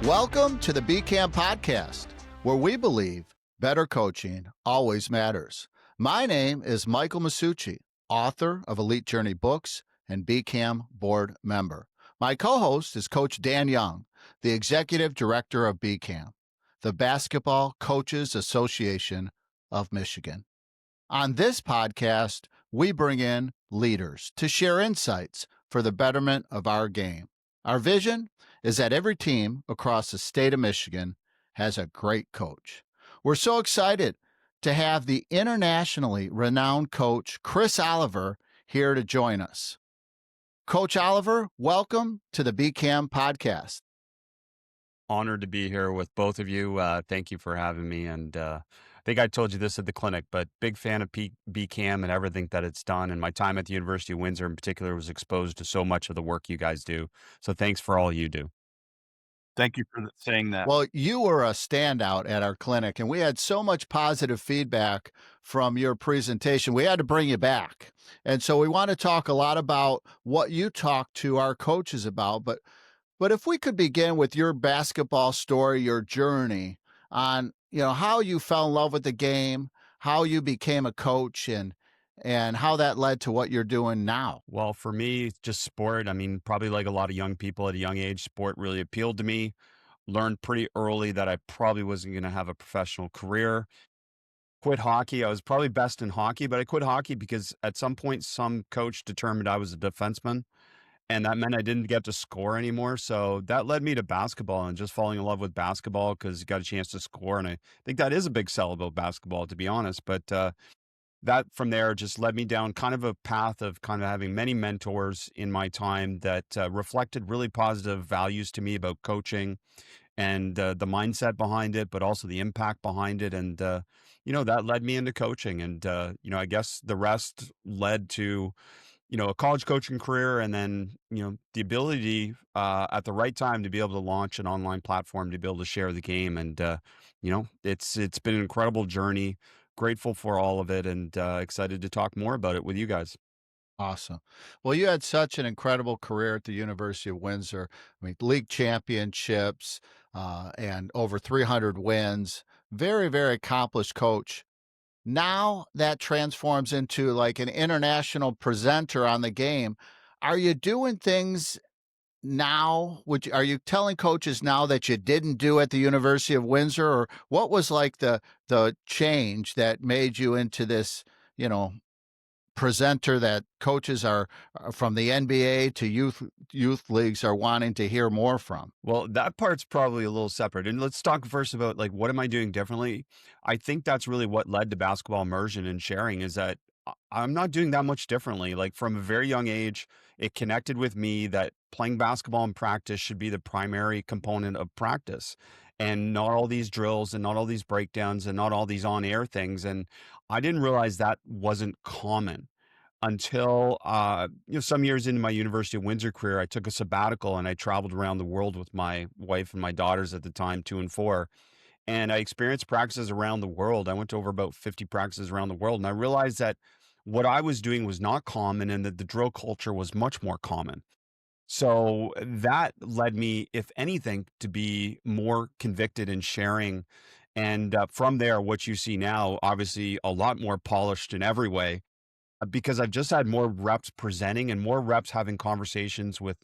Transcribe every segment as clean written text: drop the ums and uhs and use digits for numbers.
Welcome to the BCAM podcast, where we believe better coaching always matters. My name is Michael Masucci, author of Elite Journey books and BCAM board member. My co-host is Coach Dan Young, the executive director of BCAM, the Basketball Coaches Association of Michigan. On this podcast, we bring in leaders to share insights for the betterment of our game. Our vision is that every team across the state of Michigan has a great coach. We're so excited to have the internationally renowned coach, Chris Oliver, here to join us. Coach Oliver, welcome to the BCAM podcast. Honored to be here with both of you. Thank you for having me. And I think I told you this at the clinic, but big fan of BCAM and everything that it's done. And my time at the University of Windsor in particular was exposed to so much of the work you guys do. So thanks for all you do. Thank you for saying that. Well, you were a standout at our clinic, and we had so much positive feedback from your presentation. We had to bring you back. And so we want to talk a lot about what you talk to our coaches about. But if we could begin with your basketball story, your journey on, how you fell in love with the game, how you became a coach, and how that led to what you're doing now. Well, for me, it's just sport. I mean, probably like a lot of young people at a young age, sport really appealed to me. Learned pretty early that I probably wasn't going to have a professional career. Quit hockey. I was probably best in hockey, but I quit hockey because at some point, some coach determined I was a defenseman. And that meant I didn't get to score anymore. So that led me to basketball and just falling in love with basketball because you got a chance to score. And I think that is a big sell about basketball, to be honest. But that from there just led me down kind of a path of kind of having many mentors in my time that reflected really positive values to me about coaching and the mindset behind it, but also the impact behind it. And, that led me into coaching. And, I guess the rest led to a college coaching career, and then, the ability at the right time to be able to launch an online platform to be able to share the game. And, it's been an incredible journey, grateful for all of it, and excited to talk more about it with you guys. Awesome. Well, you had such an incredible career at the University of Windsor. I mean, league championships and over 300 wins. Very, very accomplished coach. Now that transforms into like an international presenter on the game. Are you doing things now? Are you telling coaches now that you didn't do at the University of Windsor, or what was like the change that made you into this, presenter that coaches are from the NBA to youth leagues are wanting to hear more from? Well, that part's probably a little separate. And let's talk first about like what am I doing differently? I think that's really what led to basketball immersion and sharing is that I'm not doing that much differently. Like from a very young age, it connected with me that playing basketball in practice should be the primary component of practice and not all these drills and not all these breakdowns and not all these on-air things. And I didn't realize that wasn't common until some years into my University of Windsor career. I took a sabbatical and I traveled around the world with my wife and my daughters at the time, 2 and 4. And I experienced practices around the world. I went to over about 50 practices around the world. And I realized that what I was doing was not common and that the drill culture was much more common. So that led me, if anything, to be more convicted in sharing. And from there, what you see now, obviously a lot more polished in every way, because I've just had more reps presenting and more reps having conversations with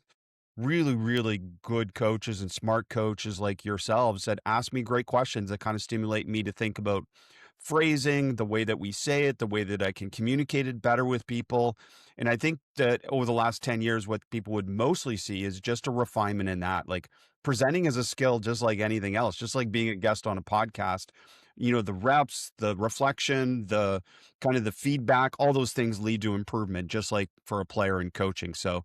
really, really good coaches and smart coaches like yourselves that ask me great questions that kind of stimulate me to think about phrasing, the way that we say it, the way that I can communicate it better with people. And I think that over the last 10 years, what people would mostly see is just a refinement in that. Like presenting is a skill just like anything else, just like being a guest on a podcast. The reps, the reflection, the kind of the feedback, all those things lead to improvement, just like for a player in coaching. So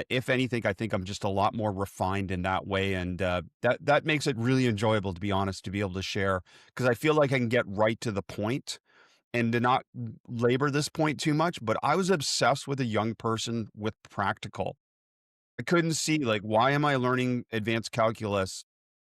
if anything, I think I'm just a lot more refined in that way. And that makes it really enjoyable, to be honest, to be able to share, because I feel like I can get right to the point and to not labor this point too much. But I was obsessed with a young person with practical. I couldn't see, like, why am I learning advanced calculus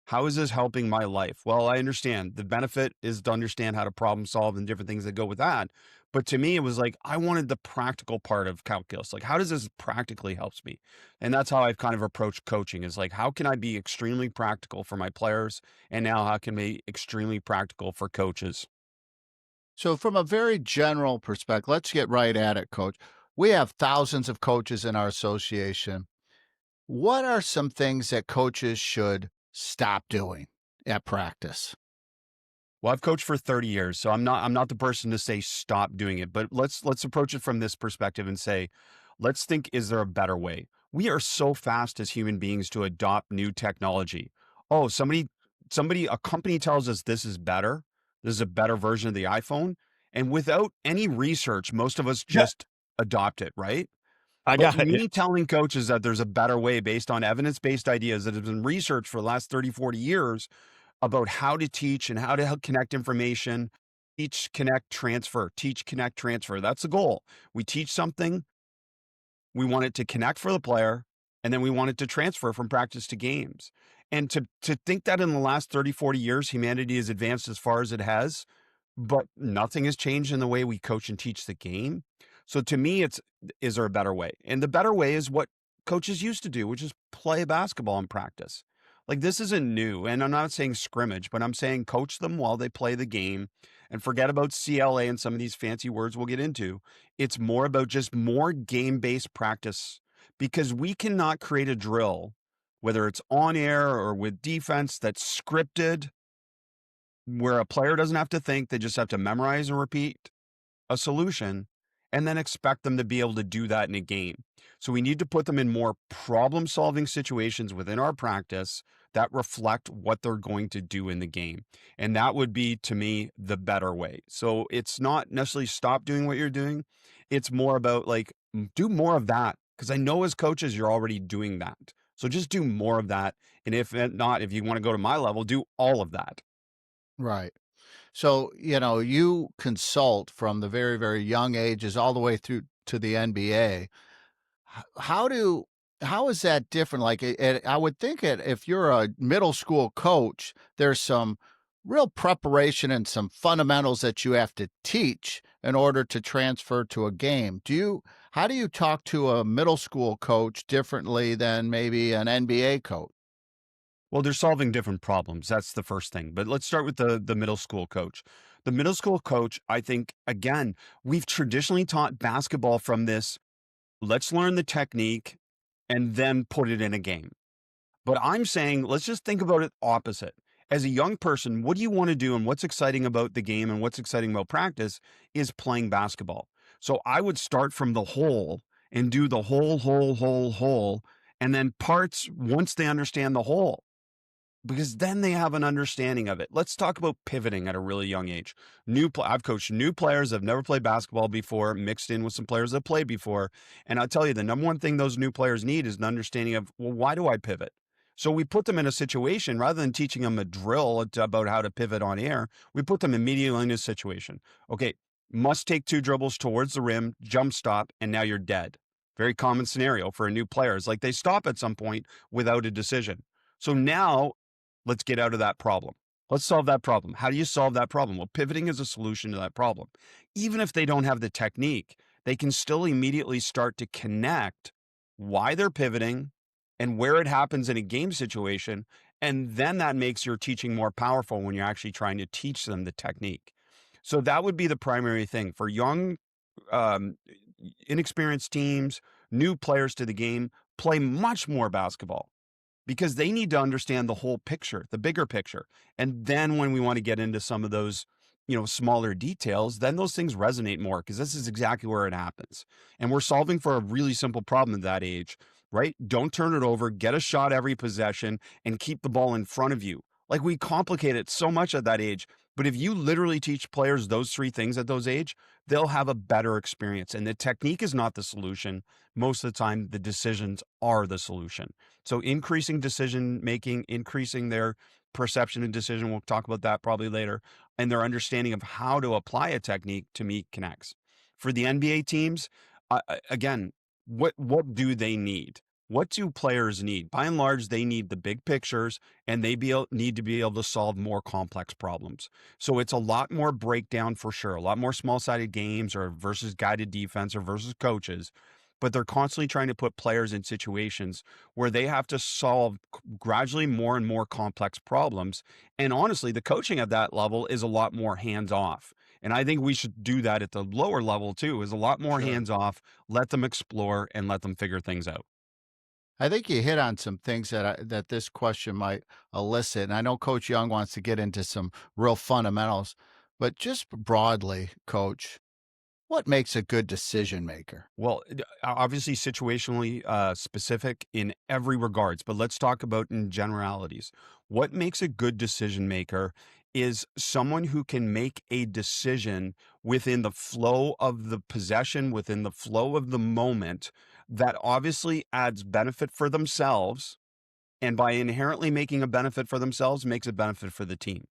How is this helping my life? Well, I understand the benefit is to understand how to problem solve and different things that go with that. But to me, it was like I wanted the practical part of calculus. Like, how does this practically helps me? And that's how I've kind of approached coaching is like, how can I be extremely practical for my players? And now how can I be extremely practical for coaches? So, from a very general perspective, let's get right at it, coach. We have thousands of coaches in our association. What are some things that coaches should stop doing at practice? Well, I've coached for 30 years, so I'm not the person to say stop doing it, but let's approach it from this perspective and say, let's think, is there a better way? We are so fast as human beings to adopt new technology. Oh, a company tells us this is better. This is a better version of the iPhone, and without any research, most of us Yeah, just adopt it, right? I But got it. me telling coaches that there's a better way based on evidence-based ideas that have been researched for the last 30, 40 years about how to teach and how to help connect information. Teach, connect, transfer. Teach, connect, transfer. That's the goal. We teach something, we want it to connect for the player, and then we want it to transfer from practice to games. And to think that in the last 30, 40 years, humanity has advanced as far as it has, but nothing has changed in the way we coach and teach the game. So to me, it's, is there a better way? And the better way is what coaches used to do, which is play basketball in practice. Like this isn't new. And I'm not saying scrimmage, but I'm saying coach them while they play the game and forget about CLA and some of these fancy words we'll get into. It's more about just more game based practice because we cannot create a drill, whether it's on air or with defense, that's scripted, where a player doesn't have to think, they just have to memorize and repeat a solution and then expect them to be able to do that in a game. So we need to put them in more problem solving situations within our practice that reflect what they're going to do in the game. And that would be, to me, the better way. So it's not necessarily stop doing what you're doing. It's more about like, do more of that. Because I know as coaches, you're already doing that. So just do more of that. And if not, if you want to go to my level, do all of that. Right. So, you consult from the very, very young ages all the way through to the NBA. How do how is that different? Like, I would think it if you're a middle school coach, there's some real preparation and some fundamentals that you have to teach in order to transfer to a game. How do you talk to a middle school coach differently than maybe an NBA coach? Well, they're solving different problems. That's the first thing. But let's start with the middle school coach. The middle school coach, I think, again, we've traditionally taught basketball from this. Let's learn the technique and then put it in a game. But I'm saying, let's just think about it opposite. As a young person, what do you want to do and what's exciting about the game and what's exciting about practice is playing basketball. So I would start from the whole and do the whole, and then parts once they understand the whole, because then they have an understanding of it. Let's talk about pivoting at a really young age. I've coached new players that have never played basketball before, mixed in with some players that played before. And I'll tell you, the number one thing those new players need is an understanding of, well, why do I pivot? So we put them in a situation rather than teaching them a drill about how to pivot on air. We put them immediately in a situation. Okay, must take two dribbles towards the rim, jump stop, and now you're dead. Very common scenario for a new player. It's like they stop at some point without a decision. So now let's get out of that problem. Let's solve that problem. How do you solve that problem? Well, pivoting is a solution to that problem. Even if they don't have the technique, they can still immediately start to connect why they're pivoting and where it happens in a game situation. And then that makes your teaching more powerful when you're actually trying to teach them the technique. So that would be the primary thing for young, um, inexperienced teams, new players to the game, play much more basketball because they need to understand the whole picture, the bigger picture. And then when we want to get into some of those, smaller details, then those things resonate more because this is exactly where it happens. And we're solving for a really simple problem at that age, right? Don't turn it over, get a shot every possession, and keep the ball in front of you. Like we complicate it so much at that age. But if you literally teach players those three things at those age, they'll have a better experience. And the technique is not the solution. Most of the time, the decisions are the solution. So increasing decision making, increasing their perception and decision. We'll talk about that probably later. And their understanding of how to apply a technique to me connects. For the NBA teams, again, what do they need? What do players need? By and large, they need the big pictures, and need to be able to solve more complex problems. So it's a lot more breakdown for sure, a lot more small-sided games or versus guided defense or versus coaches. But they're constantly trying to put players in situations where they have to solve gradually more and more complex problems. And honestly, the coaching at that level is a lot more hands off. And I think we should do that at the lower level too, is a lot more Sure. hands off, let them explore and let them figure things out. I think you hit on some things that this question might elicit, and I know Coach Young wants to get into some real fundamentals, but just broadly, Coach, what makes a good decision maker? Well, obviously situationally specific in every regards, but let's talk about in generalities. What makes a good decision maker is someone who can make a decision within the flow of the possession, within the flow of the moment, that obviously adds benefit for themselves, and by inherently making a benefit for themselves, makes a benefit for the team.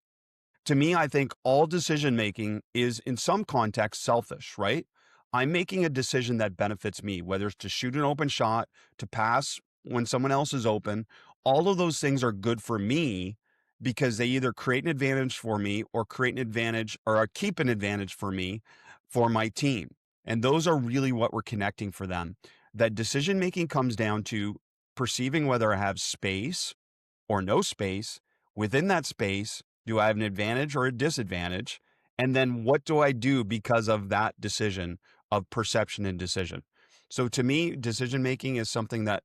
To me, I think all decision making is in some context selfish, right? I'm making a decision that benefits me, whether it's to shoot an open shot, to pass when someone else is open. All of those things are good for me because they either create an advantage for me or create an advantage or keep an advantage for me for my team. And those are really what we're connecting for them. That decision making comes down to perceiving whether I have space or no space. Within that space, do I have an advantage or a disadvantage? And then what do I do because of that decision of perception and decision? So to me, decision making is something that,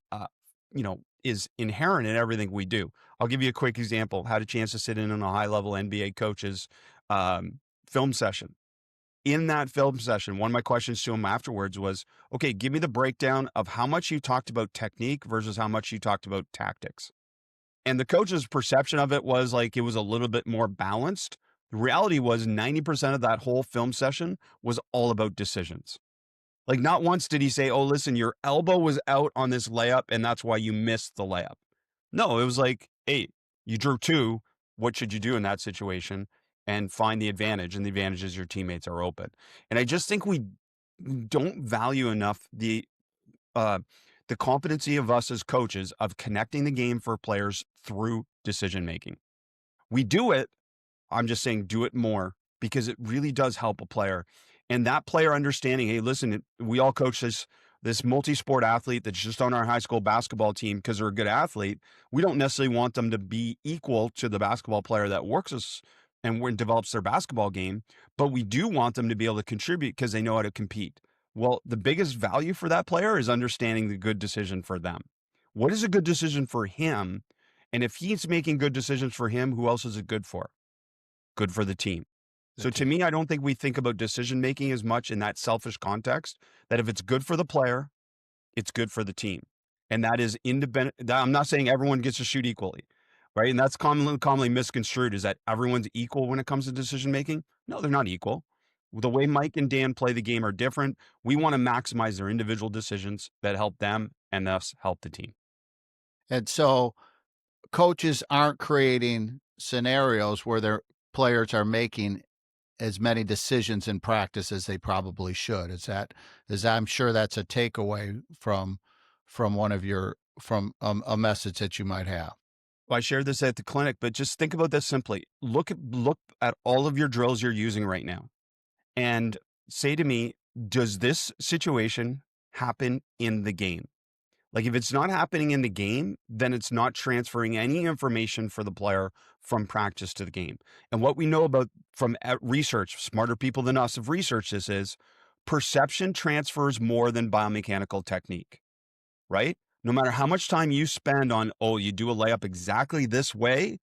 is inherent in everything we do. I'll give you a quick example. Had a chance to sit in on a high level NBA coach's film session. In that film session, one of my questions to him afterwards was, okay, give me the breakdown of how much you talked about technique versus how much you talked about tactics. And the coach's perception of it was like it was a little bit more balanced. The reality was 90% of that whole film session was all about decisions. Like not once did he say, "Oh, listen, your elbow was out on this layup and that's why you missed the layup." No, it was like, "Hey, you drew two. What should you do in that situation?" And find the advantage. And the advantage is your teammates are open. And I just think we don't value enough uh, the competency of us as coaches of connecting the game for players through decision making. We do it. I'm just saying, do it more because it really does help a player. And that player understanding, hey, listen, we all coach this multi-sport athlete that's just on our high school basketball team because they're a good athlete. We don't necessarily want them to be equal to the basketball player that works us and develops their basketball game, but we do want them to be able to contribute because they know how to compete. Well, the biggest value for that player is understanding the good decision for them. What is a good decision for him? And if he's making good decisions for him, who else is it good for? Good for the team. The So to team. me, I don't think we think about decision making as much in that selfish context, that if it's good for the player, it's good for the team. And that is independent. I'm not saying everyone gets to shoot equally, right? And that's commonly misconstrued, is that everyone's equal when it comes to decision making. No, they're not equal. The way Mike and Dan play the game are different. We want to maximize their individual decisions that help them and thus help the team. And so coaches aren't creating scenarios where their players are making as many decisions in practice as they probably should. Is I'm sure that's a takeaway from one of your from a message that you might have. Well, I shared this at the clinic, but just think about this simply. Look at all of your drills you're using right now and say to me, does this situation happen in the game? Like if it's not happening in the game, then it's not transferring any information for the player from practice to the game. And what we know about from research, smarter people than us have researched this, is perception transfers more than biomechanical technique, right? No matter how much time you spend on, oh, you do a layup exactly this way,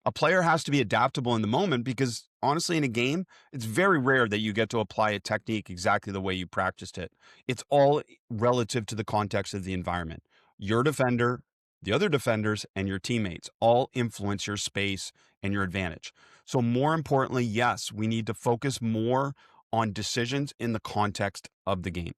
a player has to be adaptable in the moment because honestly, in a game, it's very rare that you get to apply a technique exactly the way you practiced it. It's all relative to the context of the environment. Your defender, the other defenders, and your teammates all influence your space and your advantage. So more importantly, yes, we need to focus more on decisions in the context of the game.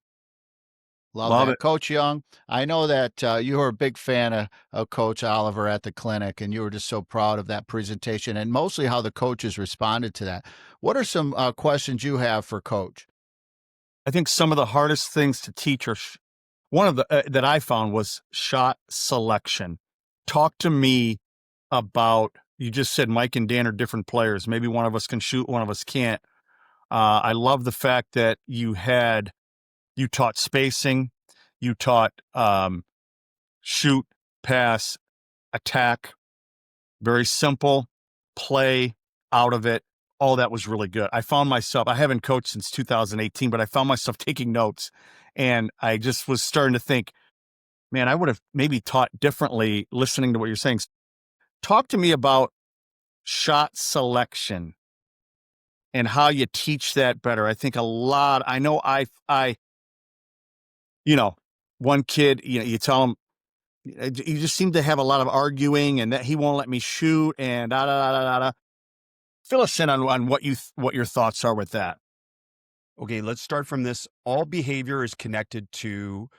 Love Love that. it. Coach Young, I know that you were a big fan of Coach Oliver at the clinic, and you were just so proud of that presentation and mostly how the coaches responded to that. What are some questions you have for Coach? I think some of the hardest things to teach one of the that I found was shot selection. Talk to me about, you just said Mike and Dan are different players. Maybe one of us can shoot, one of us can't. I love the fact that you taught spacing, you taught shoot, pass, attack, very simple, play out of it. All that was really good. I found myself, I haven't coached since 2018, but I found myself taking notes, and I just was starting to think, man, I would have maybe taught differently listening to what you're saying. Talk to me about shot selection and how you teach that better. I think I know one kid, you tell him, you just seem to have a lot of arguing and that he won't let me shoot and da da da da da. Fill us in on what your thoughts are with that. Okay, let's start from this. All behavior is connected to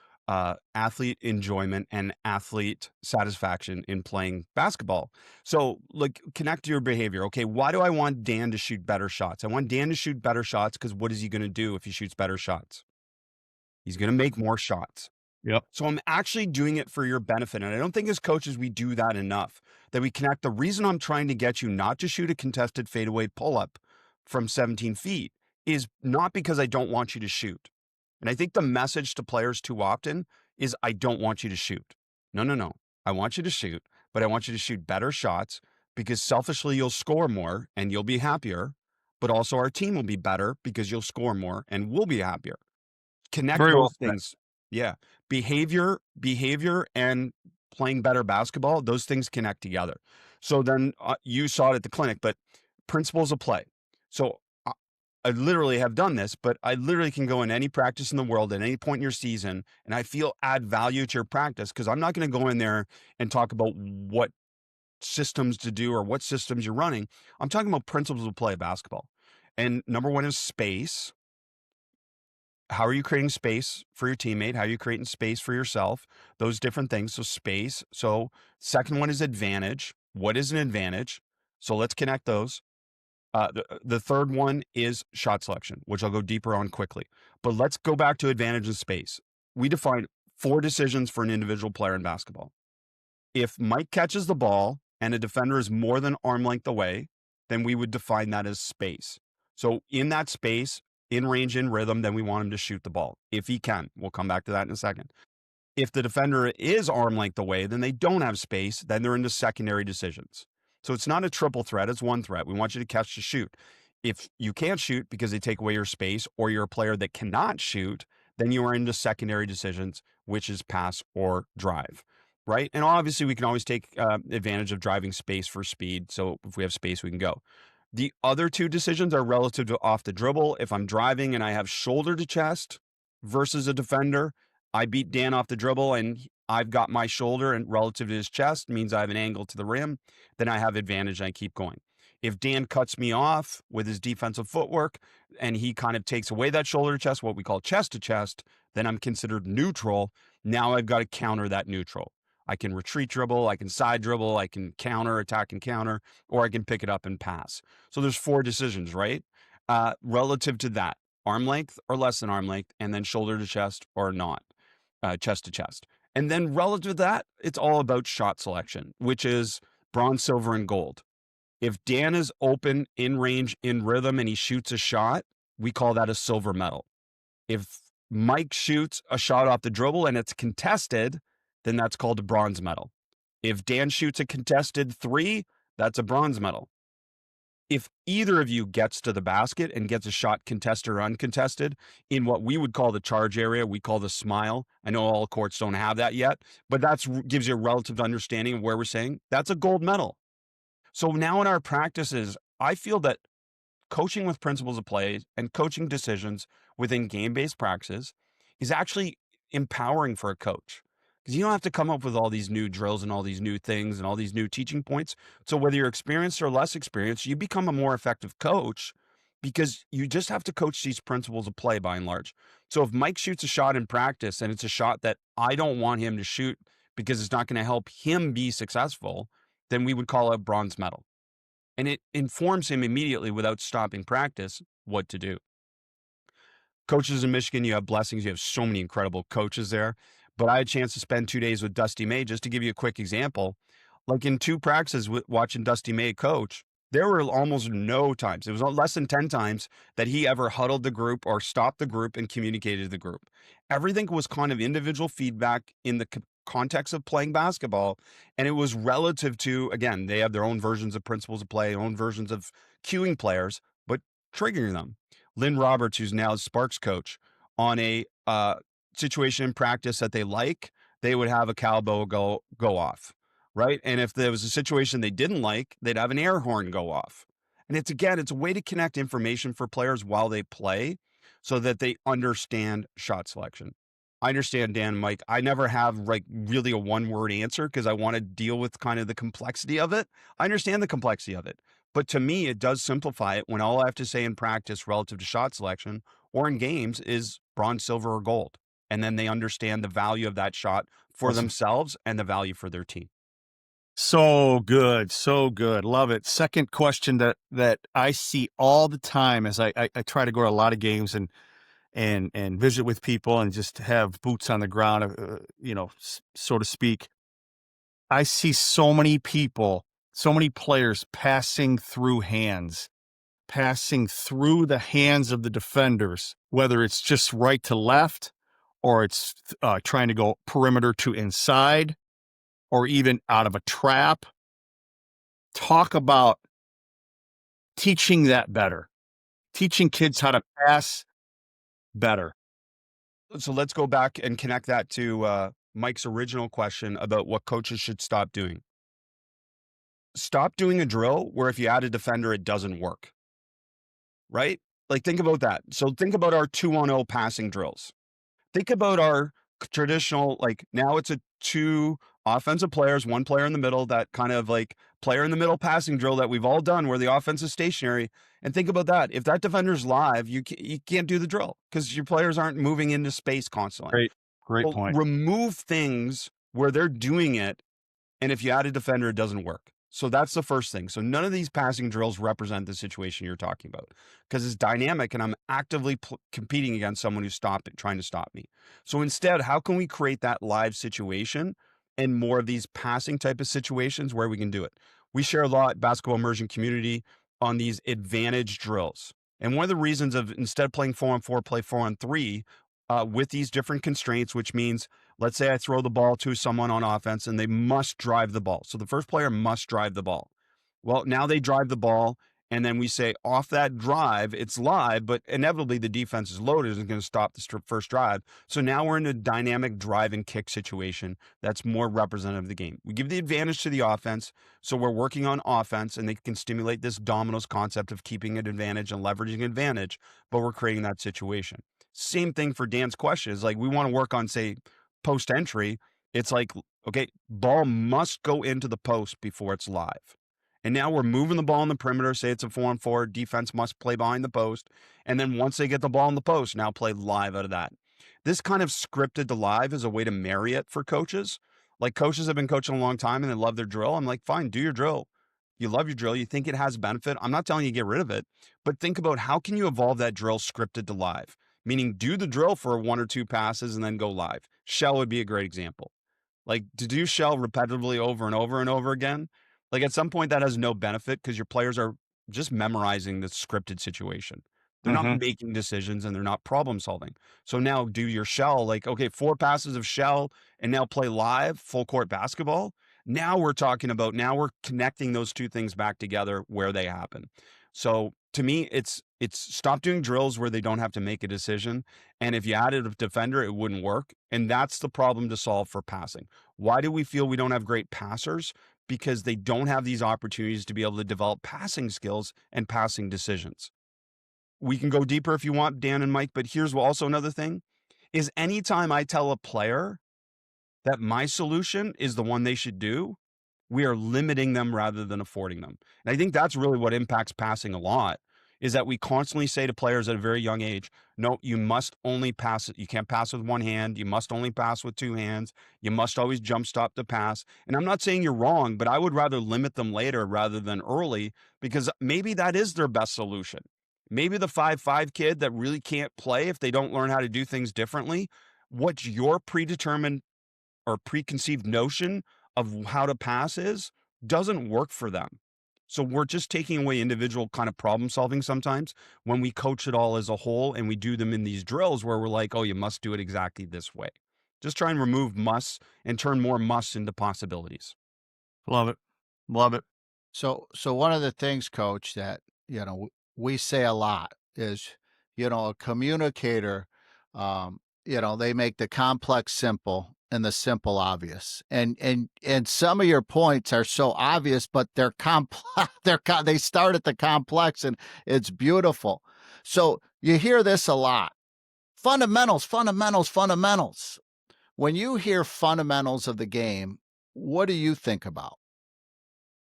athlete enjoyment and athlete satisfaction in playing basketball. So, like, connect to your behavior. Okay, why do I want Dan to shoot better shots? I want Dan to shoot better shots because what is he going to do if he shoots better shots? He's going to make more shots. Yep. So I'm actually doing it for your benefit. And I don't think as coaches we do that enough, that we connect. The reason I'm trying to get you not to shoot a contested fadeaway pull-up from 17 feet is not because I don't want you to shoot. And I think the message to players too often is, I don't want you to shoot. No, no, no. I want you to shoot, but I want you to shoot better shots because selfishly you'll score more and you'll be happier, but also our team will be better because you'll score more and we'll be happier. Connect Very well those things. Yeah. Behavior and playing better basketball, those things connect together. So then you saw it at the clinic, but principles of play. So I literally have done this, but I literally can go in any practice in the world at any point in your season, and I feel add value to your practice because I'm not going to go in there and talk about what systems to do or what systems you're running. I'm talking about principles of play basketball. And number one is space. How are you creating space for your teammate? How are you creating space for yourself? Those different things. So space. So second one is advantage. What is an advantage? So let's connect those. The third one is shot selection, which I'll go deeper on quickly. But let's go back to advantage and space. We define 4 decisions for an individual player in basketball. If Mike catches the ball and a defender is more than arm length away, then we would define that as space. So in that space, in range, in rhythm, then we want him to shoot the ball if he can. We'll come back to that in a second. If the defender is arm length away, then they don't have space. Then they're into secondary decisions. So it's not a triple threat. It's one threat. We want you to catch to shoot. If you can't shoot because they take away your space, or you're a player that cannot shoot, then you are into secondary decisions, which is pass or drive, right? And obviously we can always take advantage of driving space for speed. So if we have space, we can go. The other 2 decisions are relative to off the dribble. If I'm driving and I have shoulder to chest versus a defender, I beat Dan off the dribble and I've got my shoulder and relative to his chest means I have an angle to the rim, then I have advantage and I keep going. If Dan cuts me off with his defensive footwork and he kind of takes away that shoulder to chest, what we call chest to chest, then I'm considered neutral. Now I've got to counter that neutral. I can retreat dribble, I can side dribble, I can counter, attack and counter, or I can pick it up and pass. So there's 4 decisions, right? Relative to that, arm length or less than arm length, and then shoulder to chest or not, chest to chest. And then relative to that, it's all about shot selection, which is bronze, silver, and gold. If Dan is open, in range, in rhythm, and he shoots a shot, we call that a silver medal. If Mike shoots a shot off the dribble and it's contested, then that's called a bronze medal. If Dan shoots a contested 3, that's a bronze medal. If either of you gets to the basket and gets a shot contested or uncontested in what we would call the charge area, we call the smile. I know all courts don't have that yet, but that gives you a relative understanding of where we're saying that's a gold medal. So now in our practices, I feel that coaching with principles of play and coaching decisions within game-based practices is actually empowering for a coach. Because you don't have to come up with all these new drills and all these new things and all these new teaching points. So whether you're experienced or less experienced, you become a more effective coach because you just have to coach these principles of play by and large. So if Mike shoots a shot in practice and it's a shot that I don't want him to shoot because it's not going to help him be successful, then we would call it a bronze medal. And it informs him immediately without stopping practice what to do. Coaches in Michigan, you have blessings. You have so many incredible coaches there. but I had a chance to spend 2 days with Dusty May. Just to give you a quick example, like in 2 practices watching Dusty May coach, there were almost no times, it was less than 10 times, that he ever huddled the group or stopped the group and communicated to the group. Everything was kind of individual feedback in the context of playing basketball. And it was relative to, again, they have their own versions of principles of play, own versions of cueing players, but triggering them. Lynn Roberts, who's now Sparks coach, on a situation in practice that they like, they would have a cowbell go off, right? And if there was a situation they didn't like, they'd have an air horn go off. And it's a way to connect information for players while they play so that they understand shot selection. I understand, Dan and Mike, I never have like really a one-word answer because I want to deal with kind of the complexity of it. I understand the complexity of it. But to me, it does simplify it when all I have to say in practice relative to shot selection or in games is bronze, silver, or gold. And then they understand the value of that shot for themselves and the value for their team. So good. So good. Love it. Second question that I see all the time as I try to go to a lot of games and visit with people and just have boots on the ground, so to speak. I see so many people, so many players passing through the hands of the defenders, whether it's just right to left or it's trying to go perimeter to inside or even out of a trap. Talk about teaching that better, teaching kids how to pass better. So let's go back and connect that to Mike's original question about what coaches should stop doing. Stop doing a drill where if you add a defender, it doesn't work, right? Like think about that. So think about our 2-on-0 passing drills. Think about our traditional, like now it's a 2 offensive players, 1 player in the middle, that kind of like player in the middle passing drill that we've all done where the offense is stationary. And think about that. If that defender's live, you can't do the drill because your players aren't moving into space constantly. Great point. Remove things where they're doing it. And if you add a defender, it doesn't work. So that's the first thing. So none of these passing drills represent the situation you're talking about because it's dynamic and I'm actively competing against someone who's trying to stop me. So instead, how can we create that live situation and more of these passing type of situations where we can do it? We share a lot, basketball immersion community, on these advantage drills. And one of the reasons of instead of playing 4-on-4, play 4-on-3 with these different constraints, which means, let's say I throw the ball to someone on offense and they must drive the ball. So the first player must drive the ball. Well, now they drive the ball and then we say off that drive, it's live, but inevitably the defense is loaded and going to stop the first drive. So now we're in a dynamic drive and kick situation that's more representative of the game. We give the advantage to the offense. So we're working on offense and they can stimulate this dominoes concept of keeping an advantage and leveraging advantage, but we're creating that situation. Same thing for Dan's question is like, we want to work on, say, post entry. It's like, okay, ball must go into the post before it's live. And now we're moving the ball in the perimeter. Say it's a 4-on-4, defense must play behind the post. And then once they get the ball in the post, now play live out of that. This kind of scripted to live is a way to marry it for coaches. Like coaches have been coaching a long time and they love their drill. I'm like, fine, do your drill. You love your drill. You think it has benefit. I'm not telling you to get rid of it, but think about how can you evolve that drill scripted to live? Meaning do the drill for 1 or 2 passes and then go live. Shell would be a great example. Like to do shell repetitively over and over and over again. Like at some point that has no benefit because your players are just memorizing the scripted situation. They're not making decisions and they're not problem solving. So now do your shell, like, okay, 4 passes of shell and now play live full court basketball. Now we're connecting those 2 things back together where they happen. So to me, it's stop doing drills where they don't have to make a decision. And if you added a defender, it wouldn't work. And that's the problem to solve for passing. Why do we feel we don't have great passers? Because they don't have these opportunities to be able to develop passing skills and passing decisions. We can go deeper if you want, Dan and Mike, but here's also another thing is anytime I tell a player that my solution is the one they should do, we are limiting them rather than affording them. And I think that's really what impacts passing a lot is that we constantly say to players at a very young age, no, you must only pass it. You can't pass with 1 hand. You must only pass with 2 hands. You must always jump stop the pass. And I'm not saying you're wrong, but I would rather limit them later rather than early because maybe that is their best solution. Maybe the 5'5" kid that really can't play if they don't learn how to do things differently, what's your predetermined or preconceived notion of how to pass is doesn't work for them. So we're just taking away individual kind of problem solving sometimes when we coach it all as a whole and we do them in these drills where we're like, oh, you must do it exactly this way. Just try and remove musts and turn more musts into possibilities. Love it. Love it. So one of the things, Coach, that we say a lot is, a communicator, they make the complex simple and the simple obvious. And some of your points are so obvious, but they're complex. They start at the complex, and it's beautiful. So you hear this a lot: fundamentals, fundamentals, fundamentals. When you hear fundamentals of the game, what do you think about?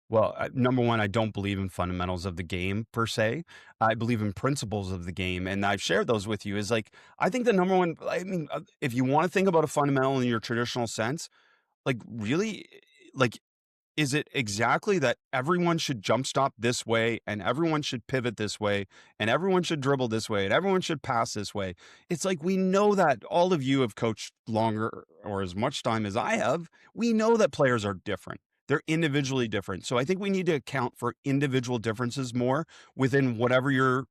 Well, number one, I don't believe in fundamentals of the game per se. I believe in principles of the game, and I've shared those with you. Is like, I think the number one, I mean, if you want to think about a fundamental in your traditional sense, like really, like, is it exactly that everyone should jump stop this way and everyone should pivot this way and everyone should dribble this way and everyone should pass this way? It's like we know that all of you have coached longer or as much time as I have. We know that players are different. They're individually different. So I think we need to account for individual differences more within whatever your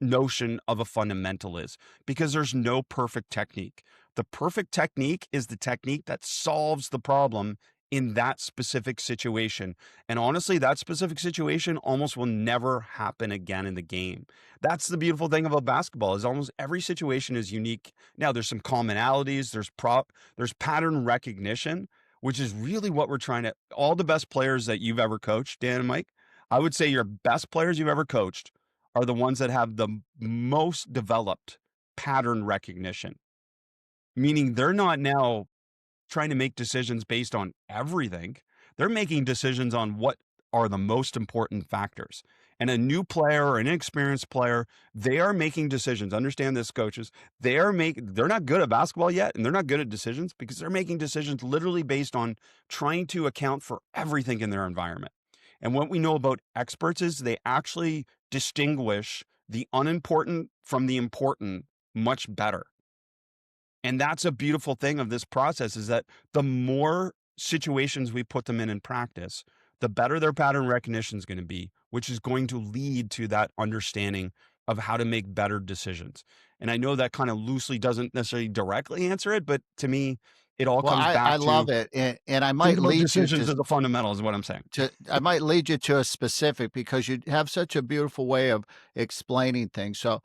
notion of a fundamental is, because there's no perfect technique. The perfect technique is the technique that solves the problem in that specific situation. And honestly, that specific situation almost will never happen again in the game. That's the beautiful thing about basketball, is almost every situation is unique. Now there's some commonalities, there's pattern recognition, which is really what we're trying to, all the best players that you've ever coached, Dan and Mike, I would say your best players you've ever coached are the ones that have the most developed pattern recognition, meaning they're not now trying to make decisions based on everything. They're making decisions on what are the most important factors. And a new player or an inexperienced player, they are making decisions. Understand this, coaches. They're not good at basketball yet, and they're not good at decisions because they're making decisions literally based on trying to account for everything in their environment. And what we know about experts is they actually distinguish the unimportant from the important much better. And that's a beautiful thing of this process, is that the more situations we put them in practice, the better their pattern recognition is going to be, which is going to lead to that understanding of how to make better decisions. And I know that kind of loosely doesn't necessarily directly answer it, but to me, it all Well, comes I back love to it, and I think might about lead you decisions as the fundamentals is what I'm saying. I might lead you to a specific, because you have such a beautiful way of explaining things. So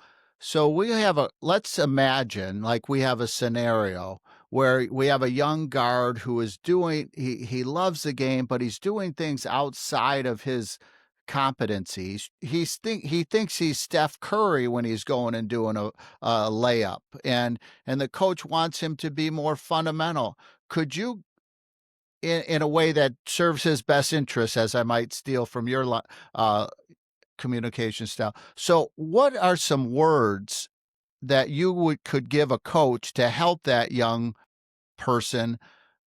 let's imagine, like, we have a scenario where we have a young guard who is he loves the game, but he's doing things outside of his competencies. He thinks he's Steph Curry when he's going and doing a layup, and the coach wants him to be more fundamental. Could you, in a way that serves his best interests, as I might steal from your uh, communication style. So, what are some words that could give a coach to help that young person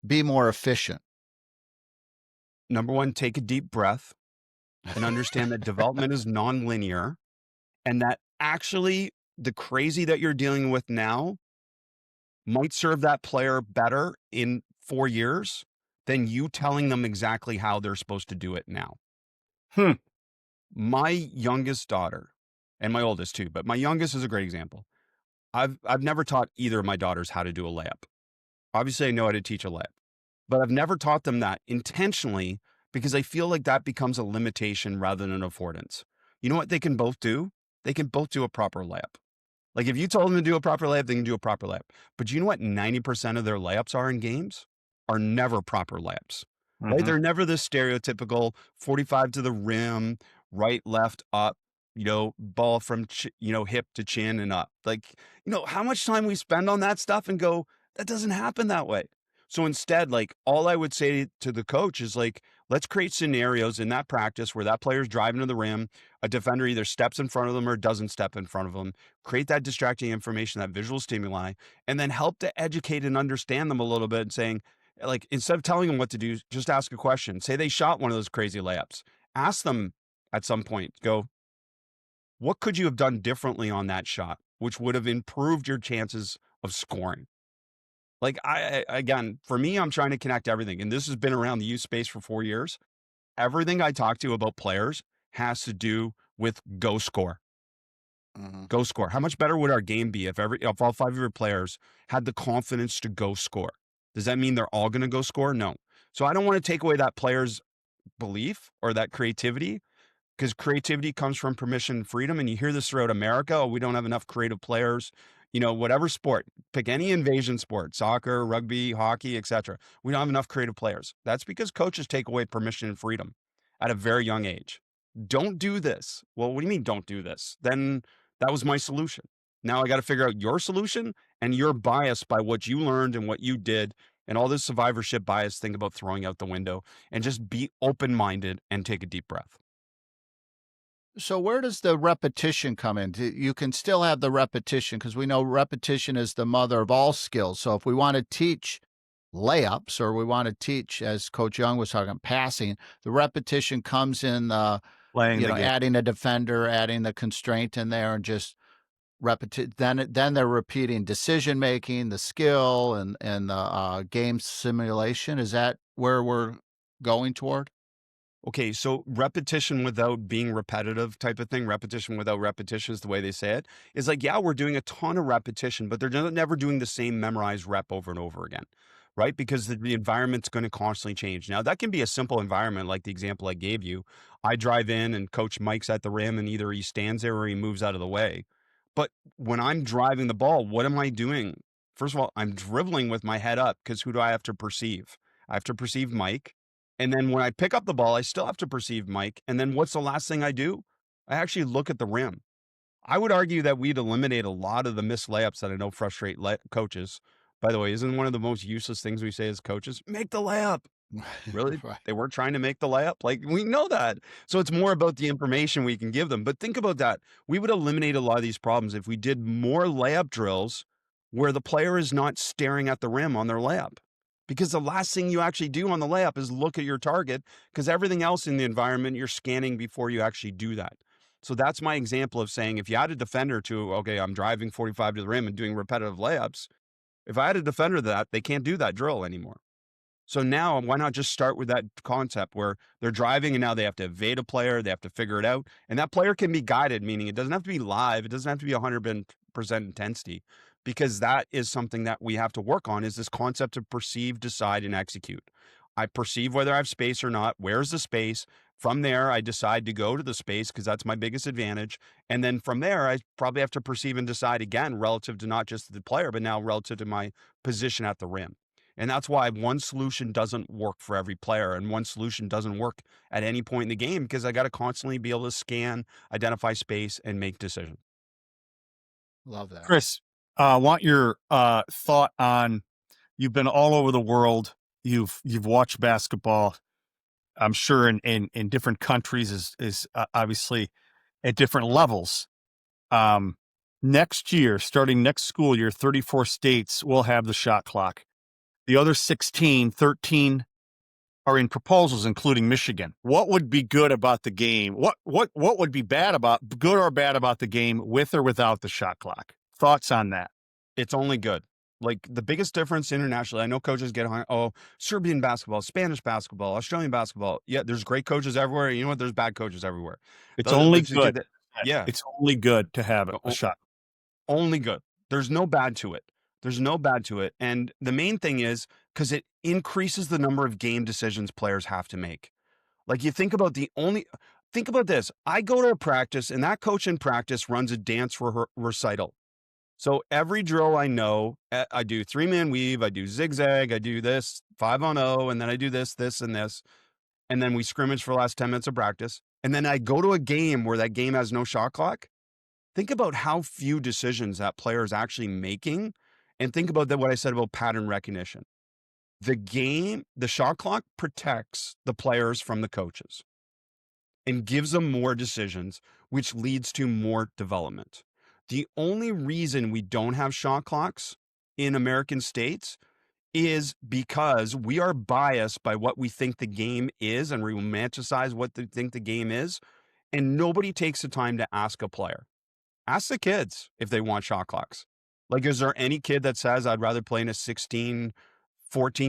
be more efficient? Number one, take a deep breath and understand that development is nonlinear, and that actually the crazy that you're dealing with now might serve that player better in 4 years than you telling them exactly how they're supposed to do it now. Hmm. My youngest daughter, and my oldest too, but my youngest is a great example. I've never taught either of my daughters how to do a layup. Obviously, I know how to teach a layup, but I've never taught them that intentionally, because I feel like that becomes a limitation rather than an affordance. You know what they can both do? They can both do a proper layup. Like, if you told them to do a proper layup, they can do a proper layup. But you know what 90% of their layups are in games? Are never proper layups, right? Mhm. They're never this stereotypical 45 to the rim, right, left, up, ball from, hip to chin and up. Like, how much time we spend on that stuff and go, that doesn't happen that way. So instead, like, all I would say to the coach is like, let's create scenarios in that practice where that player's driving to the rim, a defender either steps in front of them or doesn't step in front of them, create that distracting information, that visual stimuli, and then help to educate and understand them a little bit, and saying, like, instead of telling them what to do, just ask a question. Say they shot one of those crazy layups. Ask them at some point, go, what could you have done differently on that shot, which would have improved your chances of scoring? Like again, for me, I'm trying to connect everything. And this has been around the youth space for 4 years. Everything I talk to about players has to do with go score. Go score. How much better would our game be if all 5 of your players had the confidence to go score? Does that mean they're all going to go score? No. So I don't want to take away that player's belief or that creativity, because creativity comes from permission and freedom. And you hear this throughout America. Oh, we don't have enough creative players. Whatever sport, pick any invasion sport, soccer, rugby, hockey, etc. We don't have enough creative players. That's because coaches take away permission and freedom at a very young age. Don't do this. Well, what do you mean don't do this? Then that was my solution. Now I got to figure out your solution, and you're biased by what you learned and what you did, and all this survivorship bias thing about throwing out the window, and just be open-minded and take a deep breath. So where does the repetition come in? You can still have the repetition because we know repetition is the mother of all skills. So if we want to teach layups or we want to teach, as Coach Young was talking, passing, the repetition comes in, Playing the game. adding a defender, adding the constraint in there, and just then they're repeating decision making, the skill, and the game simulation. Is that where we're going toward? Okay, so repetition without being repetitive type of thing, repetition without repetition is the way they say it, is like, yeah, we're doing a ton of repetition, but they're never doing the same memorized rep over and over again, right? Because the environment's going to constantly change. Now, that can be a simple environment, like the example I gave you. I drive in and Coach Mike's at the rim, and either he stands there or he moves out of the way. But when I'm driving the ball, what am I doing? First of all, I'm dribbling with my head up, because who do I have to perceive? I have to perceive Mike. And then when I pick up the ball, I still have to perceive Mike. And then what's the last thing I do? I actually look at the rim. I would argue that we'd eliminate a lot of the missed layups that I know frustrate coaches. By the way, isn't one of the most useless things we say as coaches? Make the layup. Really? Right. They weren't trying to make the layup? Like, we know that. So it's more about the information we can give them. But think about that. We would eliminate a lot of these problems if we did more layup drills where the player is not staring at the rim on their layup. Because the last thing you actually do on the layup is look at your target, because everything else in the environment you're scanning before you actually do that. So that's my example of saying, if you add a defender to, okay, I'm driving 45 to the rim and doing repetitive layups, if I add a defender to that, they can't do that drill anymore. So now why not just start with that concept where they're driving and now they have to evade a player, they have to figure it out. And that player can be guided, meaning it doesn't have to be live. It doesn't have to be 100% intensity, because that is something that we have to work on, is this concept of perceive, decide, and execute. I perceive whether I have space or not. Where's the space? From there, I decide to go to the space because that's my biggest advantage. And then from there, I probably have to perceive and decide again relative to not just the player, but now relative to my position at the rim. And that's why one solution doesn't work for every player, and one solution doesn't work at any point in the game, because I got to constantly be able to scan, identify space, and make decisions. Love that. Chris, I want your thought on, you've been all over the world. You've watched basketball, I'm sure in different countries is obviously at different levels. Next year, starting next school year, 34 states will have the shot clock. The other 13 are in proposals, including Michigan. What would be good about the game? What would be good or bad about the game with or without the shot clock? Thoughts on that? It's only good. Like, the biggest difference internationally, I know coaches get hung, Serbian basketball, Spanish basketball, Australian basketball. Yeah, there's great coaches everywhere. You know what? There's bad coaches everywhere. It's only good. Yeah. It's only good to have a shot. Only good. There's no bad to it. There's no bad to it. And the main thing is because it increases the number of game decisions players have to make. Like, you think about think about this. I go to a practice, and that coach in practice runs a dance recital. So every drill I know, I do 3-man weave, I do zigzag, I do this 5-on-0, and then I do this, and this. And then we scrimmage for the last 10 minutes of practice. And then I go to a game where that game has no shot clock. Think about how few decisions that player is actually making. And think about what I said about pattern recognition. The shot clock protects the players from the coaches and gives them more decisions, which leads to more development. The only reason we don't have shot clocks in American states is because we are biased by what we think the game is, and we romanticize what they think the game is. And nobody takes the time to ask a player. Ask the kids if they want shot clocks. Like, is there any kid that says I'd rather play in a 16-14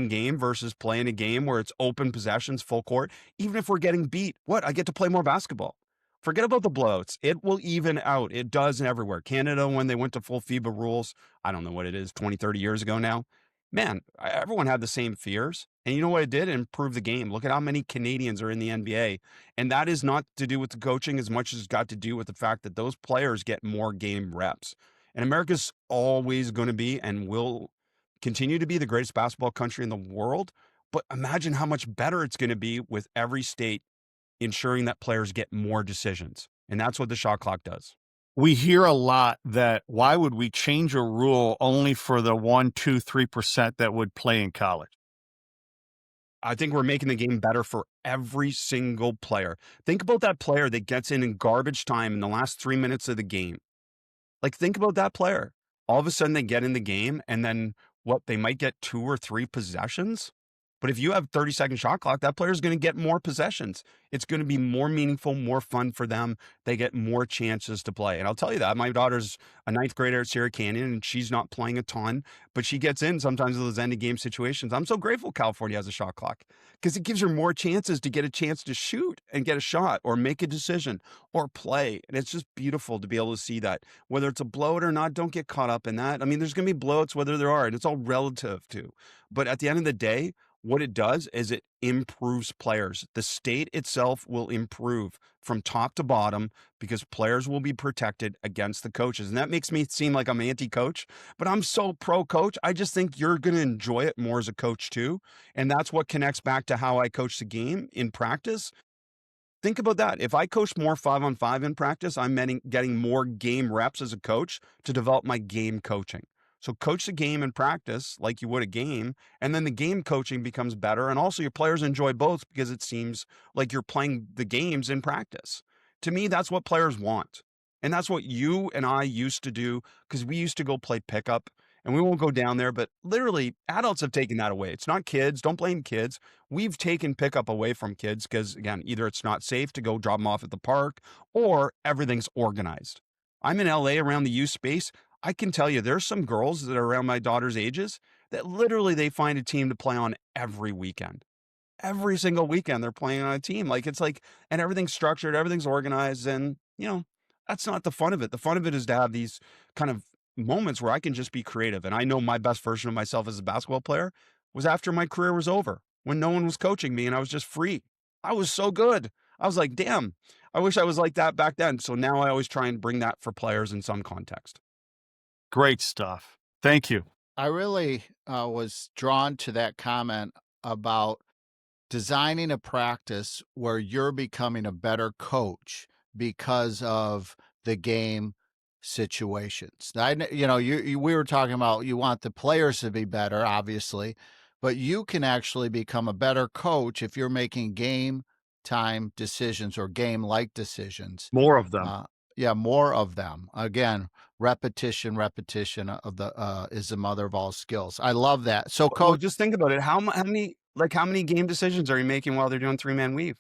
game versus playing a game where it's open possessions, full court? Even if we're getting beat, what? I get to play more basketball. Forget about the blowouts. It will even out. It does everywhere. Canada, when they went to full FIBA rules, I don't know what it is, 20, 30 years ago now. Man, everyone had the same fears. And you know what it did? It improved the game. Look at how many Canadians are in the NBA. And that is not to do with the coaching as much as it's got to do with the fact that those players get more game reps. And America's always going to be and will continue to be the greatest basketball country in the world. But imagine how much better it's going to be with every state ensuring that players get more decisions. And that's what the shot clock does. We hear a lot that why would we change a rule only for the 1%, 2%, 3% that would play in college? I think we're making the game better for every single player. Think about that player that gets in garbage time in the last 3 minutes of the game. Like, think about that player. All of a sudden they get in the game and then what, they might get 2 or 3 possessions. But if you have 30-second shot clock, that player is going to get more possessions. It's going to be more meaningful, more fun for them. They get more chances to play. And I'll tell you that my daughter's a 9th grader at Sierra Canyon, and she's not playing a ton, but she gets in sometimes in those end of game situations. I'm so grateful California has a shot clock because it gives her more chances to get a chance to shoot and get a shot or make a decision or play. And it's just beautiful to be able to see that. Whether it's a blowout or not, don't get caught up in that. I mean, there's going to be blowouts, whether there are, and it's all relative too. But at the end of the day, what it does is it improves players. The state itself will improve from top to bottom because players will be protected against the coaches. And that makes me seem like I'm anti-coach, but I'm so pro-coach. I just think you're going to enjoy it more as a coach too. And that's what connects back to how I coach the game in practice. Think about that. If I coach more 5-on-5 in practice, I'm getting more game reps as a coach to develop my game coaching. So coach the game in practice like you would a game, and then the game coaching becomes better. And also your players enjoy both because it seems like you're playing the games in practice. To me, that's what players want. And that's what you and I used to do because we used to go play pickup, and we won't go down there, but literally adults have taken that away. It's not kids. Don't blame kids. We've taken pickup away from kids because, again, either it's not safe to go drop them off at the park or everything's organized. I'm in LA around the youth space. I can tell you there's some girls that are around my daughter's ages that literally they find a team to play on every weekend. Every single weekend they're playing on a team. Like it's like, and everything's structured, everything's organized. And, that's not the fun of it. The fun of it is to have these kind of moments where I can just be creative. And I know my best version of myself as a basketball player was after my career was over, when no one was coaching me and I was just free. I was so good. I was like, damn, I wish I was like that back then. So now I always try and bring that for players in some context. Great stuff. Thank you. I really was drawn to that comment about designing a practice where you're becoming a better coach because of the game situations. We were talking about you want the players to be better, obviously, but you can actually become a better coach if you're making game time decisions or game-like decisions. More of them. More of them. Again, repetition of the is the mother of all skills. I love that. So, Well, coach, just think about it. How many game decisions are you making while they're doing 3-man weave?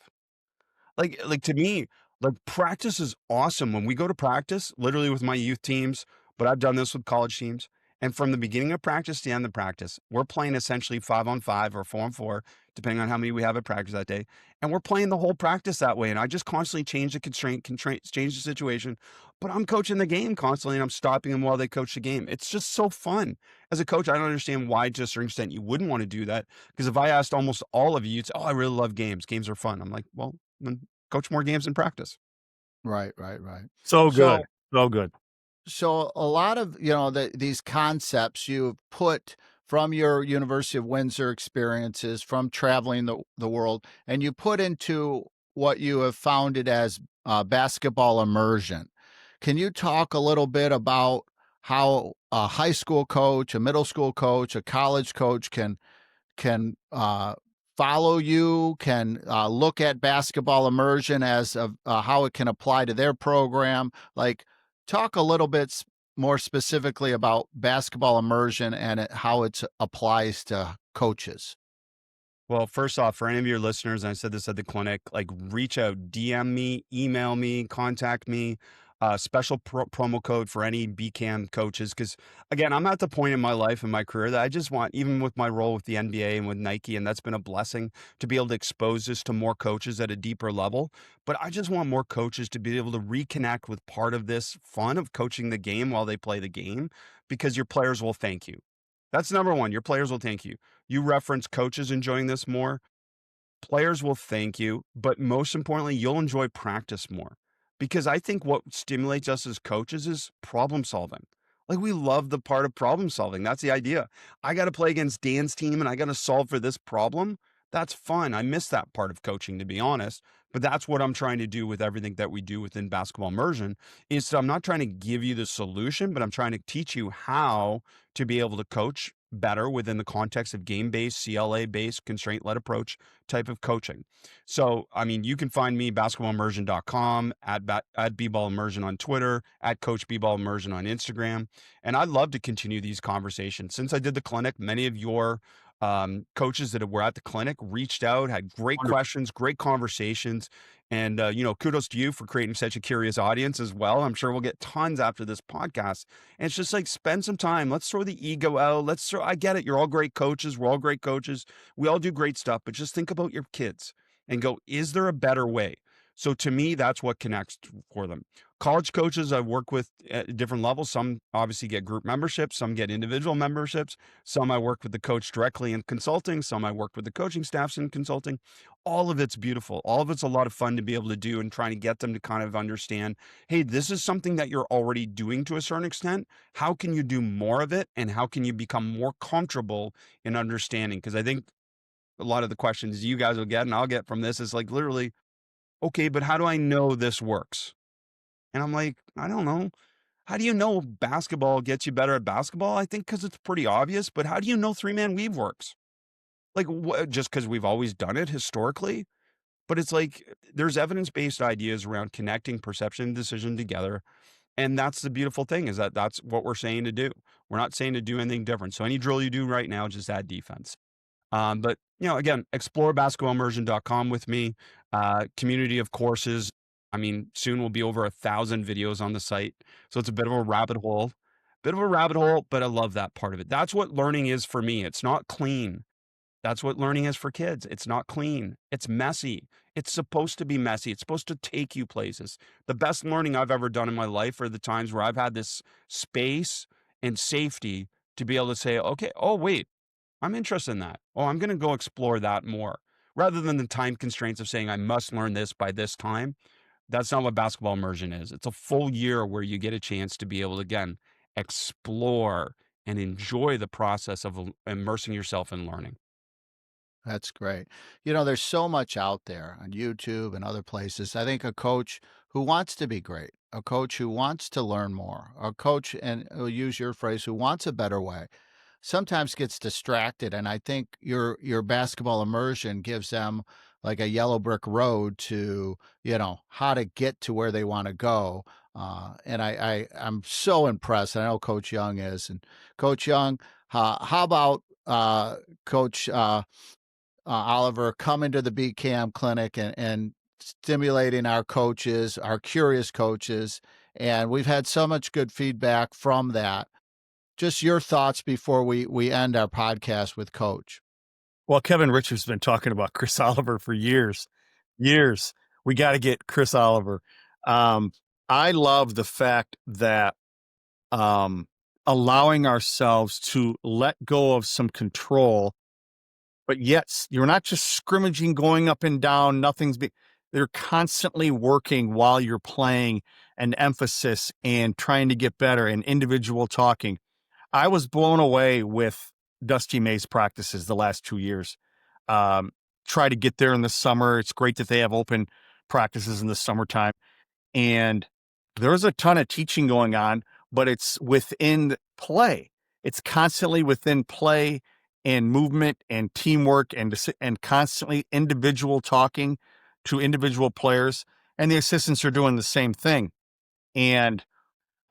Like to me, like practice is awesome. When we go to practice, literally with my youth teams, but I've done this with college teams. And from the beginning of practice to the end of practice, we're playing essentially 5-on-5 or 4-on-4, depending on how many we have at practice that day. And we're playing the whole practice that way. And I just constantly change the constraint, change the situation. But I'm coaching the game constantly, and I'm stopping them while they coach the game. It's just so fun. As a coach, I don't understand why, to a certain extent, you wouldn't want to do that. Because if I asked almost all of you, you'd say, "Oh, I really love games. Games are fun." I'm like, well, then coach more games in practice. right. So good. So good. So a lot of these concepts you've put from your University of Windsor experiences, from traveling the world, and you put into what you have founded as basketball immersion. Can you talk a little bit about how a high school coach, a middle school coach, a college coach can follow you, can look at basketball immersion as of how it can apply to their program? Like, talk a little bit more specifically about basketball immersion and how it applies to coaches. Well, first off, for any of your listeners, and I said this at the clinic, like reach out, DM me, email me, contact me. special promo code for any BCAM coaches. Because again, I'm at the point in my life and my career that I just want, even with my role with the NBA and with Nike, and that's been a blessing to be able to expose this to more coaches at a deeper level. But I just want more coaches to be able to reconnect with part of this fun of coaching the game while they play the game, because your players will thank you. That's number one. Your players will thank you. You reference coaches enjoying this more. Players will thank you, but most importantly, you'll enjoy practice more, because I think what stimulates us as coaches is problem solving. Like, we love the part of problem solving. That's the idea. I got to play against Dan's team and I got to solve for this problem. That's fun. I miss that part of coaching, to be honest. But that's what I'm trying to do with everything that we do within basketball immersion. Is I'm not trying to give you the solution, but I'm trying to teach you how to be able to coach better within the context of game-based, CLA-based, constraint-led approach type of coaching. So, I mean, you can find me basketballimmersion.com, at B-Ball Immersion on Twitter, at Coach B-Ball Immersion on Instagram. And I'd love to continue these conversations. Since I did the clinic, many of your coaches that were at the clinic reached out, had great questions, great conversations. And, kudos to you for creating such a curious audience as well. I'm sure we'll get tons after this podcast. And it's just like, spend some time. Let's throw the ego out. I get it. You're all great coaches. We're all great coaches. We all do great stuff, but just think about your kids and go, is there a better way? So to me, that's what connects for them. College coaches I've worked with at different levels. Some obviously get group memberships, some get individual memberships. Some I work with the coach directly in consulting. Some I work with the coaching staffs in consulting. All of it's beautiful. All of it's a lot of fun to be able to do, and trying to get them to kind of understand, hey, this is something that you're already doing to a certain extent. How can you do more of it? And how can you become more comfortable in understanding? Because I think a lot of the questions you guys will get and I'll get from this is like, literally, okay, but how do I know this works? And I'm like, I don't know. How do you know basketball gets you better at basketball? I think because it's pretty obvious, but how do you know three-man weave works? Like, just because we've always done it historically? But it's like, there's evidence-based ideas around connecting perception and decision together. And that's the beautiful thing, is that that's what we're saying to do. We're not saying to do anything different. So any drill you do right now, just add defense. But again, explore basketballimmersion.com with me. Community of courses. I mean, soon will be over 1,000 videos on the site. So it's a bit of a rabbit hole. But I love that part of it. That's what learning is for me. It's not clean. That's what learning is for kids. It's not clean. It's messy. It's supposed to be messy. It's supposed to take you places. The best learning I've ever done in my life are the times where I've had this space and safety to be able to say, okay, oh, wait, I'm interested in that. Oh, I'm going to go explore that more, rather than the time constraints of saying I must learn this by this time. That's not what basketball immersion is. It's a full year where you get a chance to be able to, again, explore and enjoy the process of immersing yourself in learning. That's great. There's so much out there on YouTube and other places. I think a coach who wants to be great, a coach who wants to learn more, a coach, and we'll use your phrase, who wants a better way, sometimes gets distracted. And I think your basketball immersion gives them like a yellow brick road to, how to get to where they want to go. And I'm so impressed. I know Coach Young is. And Coach Young, how about Coach Oliver coming to the BCAM clinic and stimulating our coaches, our curious coaches? And we've had so much good feedback from that. Just your thoughts before we end our podcast with Coach. Well, Kevin Richards has been talking about Chris Oliver for years. We got to get Chris Oliver. I love the fact that allowing ourselves to let go of some control, but yet you're not just scrimmaging, going up and down. They're constantly working while you're playing, and emphasis and trying to get better and individual talking. I was blown away with Dusty May's practices the last 2 years. Try to get there in the summer. It's great that they have open practices in the summertime. And there's a ton of teaching going on, but it's within play. It's constantly within play and movement and teamwork and constantly individual talking to individual players. And the assistants are doing the same thing. And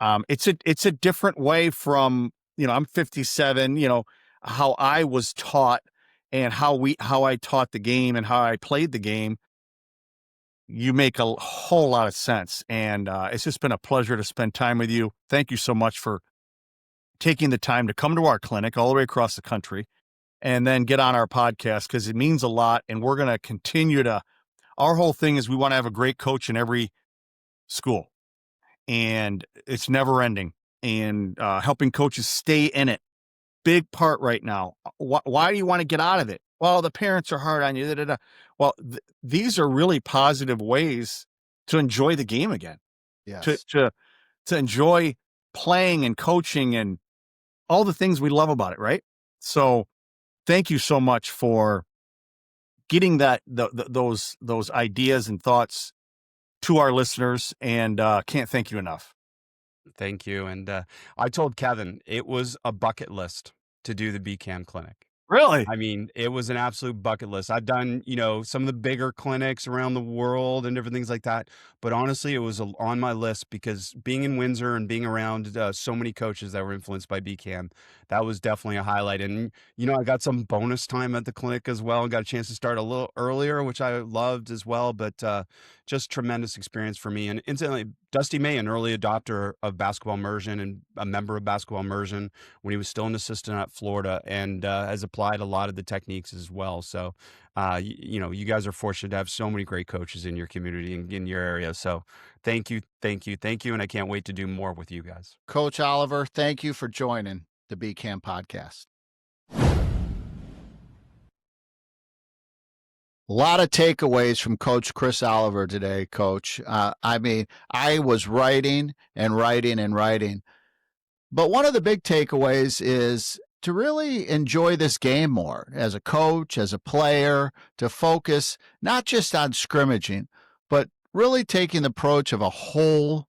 it's a different way from, I'm 57, how I was taught and how I taught the game and how I played the game. you make a whole lot of sense. And it's just been a pleasure to spend time with you. Thank you so much for taking the time to come to our clinic all the way across the country and then get on our podcast, because it means a lot. And we're going to continue to, our whole thing is we want to have a great coach in every school, and it's never ending, and helping coaches stay in it. Big part right now. Why do you want to get out of it? Well, the parents are hard on you. Da, da, da. Well, these are really positive ways to enjoy the game again, Yes. to enjoy playing and coaching and all the things we love about it, right? So thank you so much for getting those ideas and thoughts to our listeners, and can't thank you enough. Thank you. And I told Kevin it was a bucket list to do the BCAM clinic. Really? I mean, it was an absolute bucket list. I've done, some of the bigger clinics around the world and different things like that. But honestly, it was on my list because being in Windsor and being around so many coaches that were influenced by BCAM, that was definitely a highlight. And, I got some bonus time at the clinic as well and got a chance to start a little earlier, which I loved as well. But just tremendous experience for me. And incidentally, Dusty May, an early adopter of basketball immersion and a member of basketball immersion when he was still an assistant at Florida, and has applied a lot of the techniques as well. So, you guys are fortunate to have so many great coaches in your community and in your area. So thank you. And I can't wait to do more with you guys. Coach Oliver, thank you for joining the BCAM podcast. A lot of takeaways from Coach Chris Oliver today, Coach. I was writing and writing and writing. But one of the big takeaways is to really enjoy this game more as a coach, as a player, to focus not just on scrimmaging, but really taking the approach of a whole,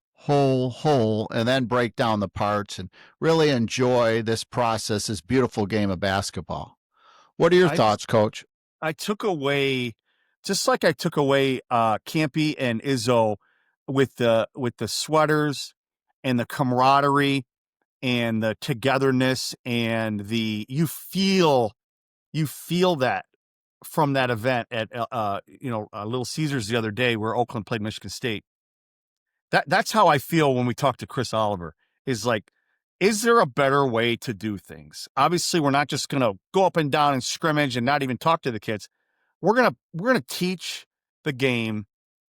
and then break down the parts and really enjoy this process, this beautiful game of basketball. What are your thoughts, Coach? I took away, just like I took away Campy and Izzo with the sweaters and the camaraderie and the togetherness and you feel that from that event at Little Caesars the other day where Oakland played Michigan State. That's how I feel when we talk to Chris Oliver, is like, is there a better way to do things? Obviously, we're not just going to go up and down and scrimmage and not even talk to the kids. We're going to teach the game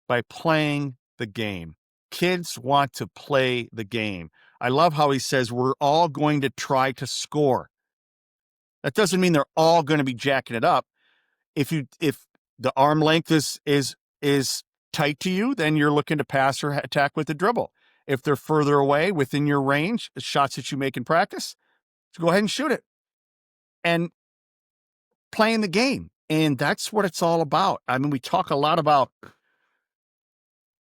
by playing the game. Kids want to play the game. I love how he says we're all going to try to score. That doesn't mean they're all going to be jacking it up. If the arm length is tight to you, then you're looking to pass or attack with the dribble. If they're further away within your range, the shots that you make in practice, so go ahead and shoot it. And playing the game. And that's what it's all about. I mean, we talk a lot about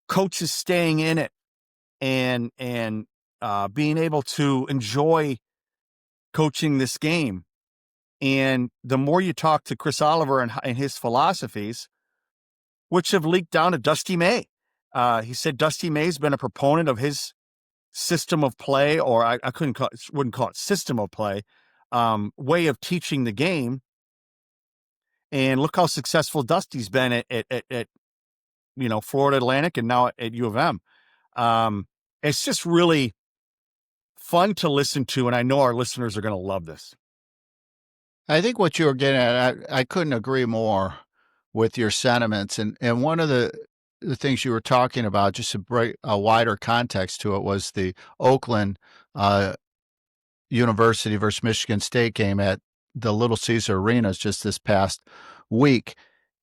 coaches staying in it and being able to enjoy coaching this game. And the more you talk to Chris Oliver and his philosophies, which have leaked down to Dusty May. He said Dusty May's been a proponent of his system of play, or I wouldn't call it system of play, way of teaching the game. And look how successful Dusty's been at Florida Atlantic and now at U of M. It's just really fun to listen to, and I know our listeners are going to love this. I think what you were getting at, I couldn't agree more with your sentiments. And one of the things you were talking about, just to bring a wider context to it, was the Oakland University versus Michigan State game at the Little Caesar Arenas just this past week.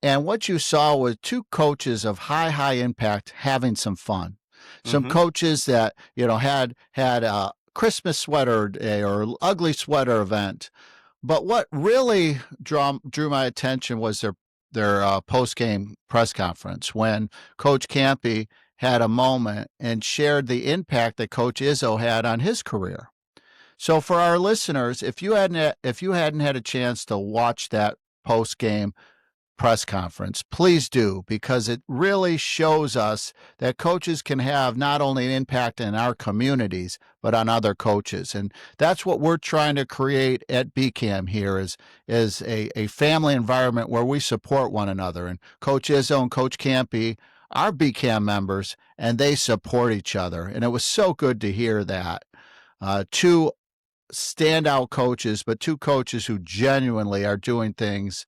And what you saw was two coaches of high impact having some fun. Some coaches that, had a Christmas sweater day or ugly sweater event. But what really drew my attention was their post-game press conference when Coach Campy had a moment and shared the impact that Coach Izzo had on his career. So for our listeners, if you hadn't had a chance to watch that post-game press conference, please do, because it really shows us that coaches can have not only an impact in our communities, but on other coaches. And that's what we're trying to create at BCAM here is a family environment where we support one another. And Coach Izzo and Coach Campy are BCAM members, and they support each other. And it was so good to hear that. Two standout coaches, but two coaches who genuinely are doing things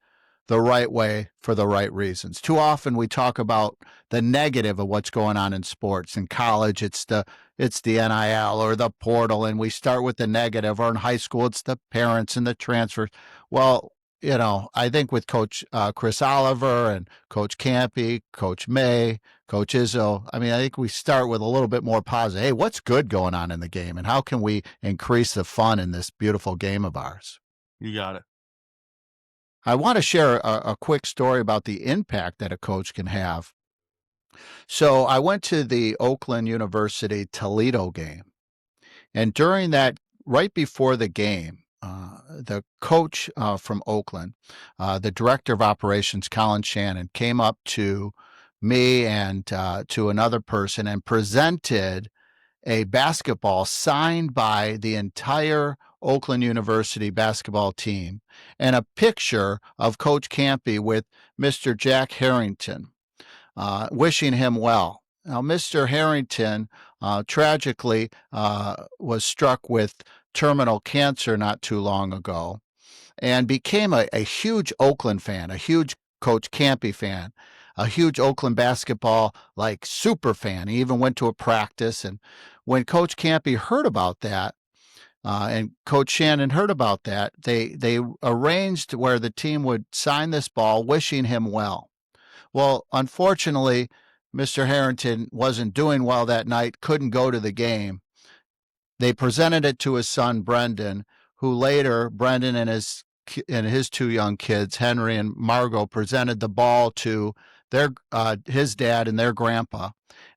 the right way for the right reasons. Too often we talk about the negative of what's going on in sports. In college, it's the NIL or the portal, and we start with the negative. Or in high school, it's the parents and the transfers. Well, I think with Coach Chris Oliver and Coach Campy, Coach May, Coach Izzo, I think we start with a little bit more positive. Hey, what's good going on in the game, and how can we increase the fun in this beautiful game of ours? You got it. I want to share a quick story about the impact that a coach can have. So I went to the Oakland University Toledo game, and during that, right before the game, the coach from Oakland, the director of operations, Colin Shannon, came up to me and to another person and presented a basketball signed by the entire Oakland University basketball team and a picture of Coach Campy with Mr. Jack Harrington, wishing him well. Now, Mr. Harrington tragically was struck with terminal cancer not too long ago and became a huge Oakland fan, a huge Coach Campy fan, a huge Oakland basketball super fan. He even went to a practice. And when Coach Campy heard about that, and Coach Shannon heard about that, they arranged where the team would sign this ball, wishing him well. Well, unfortunately, Mr. Harrington wasn't doing well that night, couldn't go to the game. They presented it to his son, Brendan, who later, Brendan and his two young kids, Henry and Margot, presented the ball to his dad and their grandpa.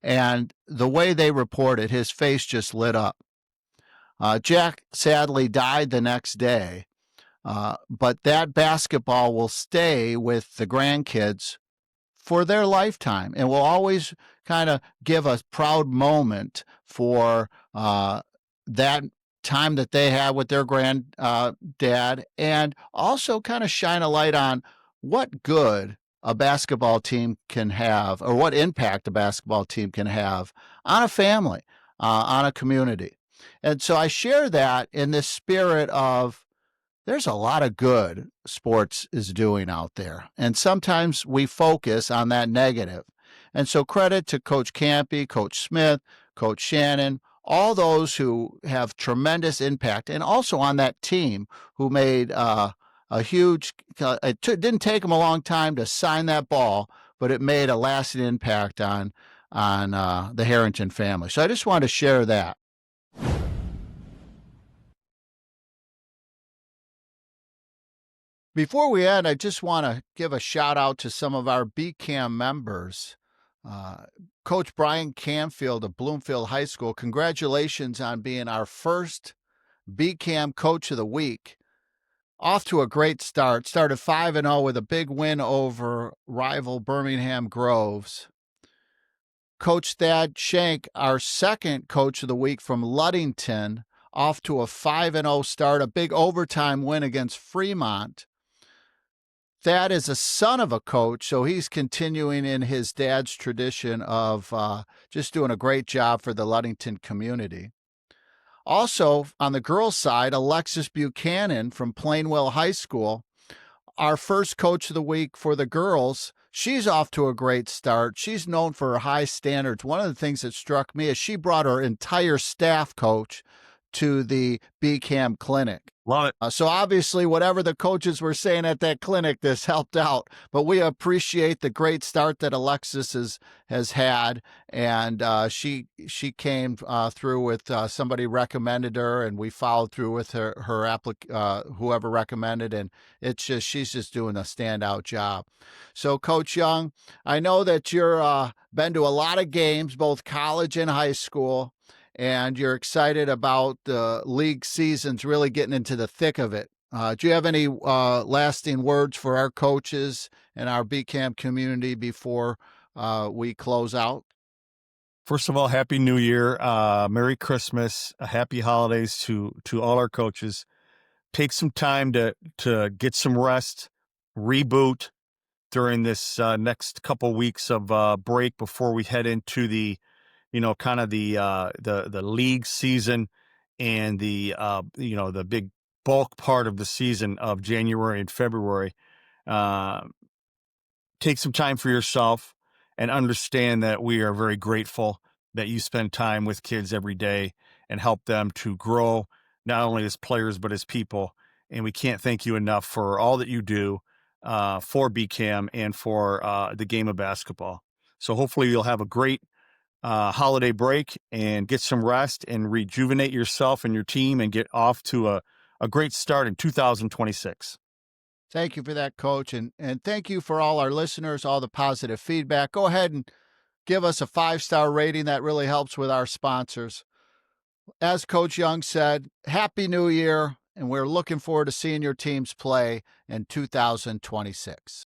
And the way they reported, his face just lit up. Jack sadly died the next day, but that basketball will stay with the grandkids for their lifetime and will always kind of give a proud moment for that time that they had with their granddad, and also kind of shine a light on what good a basketball team can have, or what impact a basketball team can have on a family, on a community. And so I share that in this spirit of there's a lot of good sports is doing out there. And sometimes we focus on that negative. And so credit to Coach Campy, Coach Smith, Coach Shannon, all those who have tremendous impact, and also on that team who made a huge, didn't take them a long time to sign that ball, but it made a lasting impact on the Harrington family. So I just wanted to share that. Before we end, I just want to give a shout out to some of our BCAM members. Coach Brian Canfield of Bloomfield High School, congratulations on being our first BCAM Coach of the Week. Off to a great start. Started 5-0 with a big win over rival Birmingham Groves. Coach Thad Shank, our second Coach of the Week from Ludington, off to a 5-0 start, a big overtime win against Fremont. Thad is a son of a coach, so he's continuing in his dad's tradition of just doing a great job for the Ludington community. Also, on the girls' side, Alexis Buchanan from Plainwell High School, our first Coach of the Week for the girls. She's off to a great start. She's known for her high standards. One of the things that struck me is she brought her entire staff coach to the BCAM clinic. Love it. So obviously, whatever the coaches were saying at that clinic, this helped out. But we appreciate the great start that Alexis has had, and she came through with somebody recommended her, and we followed through with her whoever recommended, and she's just doing a standout job. So, Coach Young, I know that you're been to a lot of games, both college and high school, and you're excited about the league seasons really getting into the thick of it. Do you have any lasting words for our coaches and our BCAM community before we close out? First of all, Happy New Year, Merry Christmas, Happy Holidays to all our coaches. Take some time to get some rest, reboot, during this next couple weeks of break before we head into the, kind of the league season and the the big bulk part of the season of January and February. Take some time for yourself and understand that we are very grateful that you spend time with kids every day and help them to grow, not only as players, but as people. And we can't thank you enough for all that you do for BCAM and for the game of basketball. So hopefully you'll have a great holiday break and get some rest and rejuvenate yourself and your team and get off to a great start in 2026. Thank you for that, Coach. And thank you for all our listeners, all the positive feedback. Go ahead and give us a 5-star rating. That really helps with our sponsors. As Coach Young said, Happy New Year, and we're looking forward to seeing your teams play in 2026.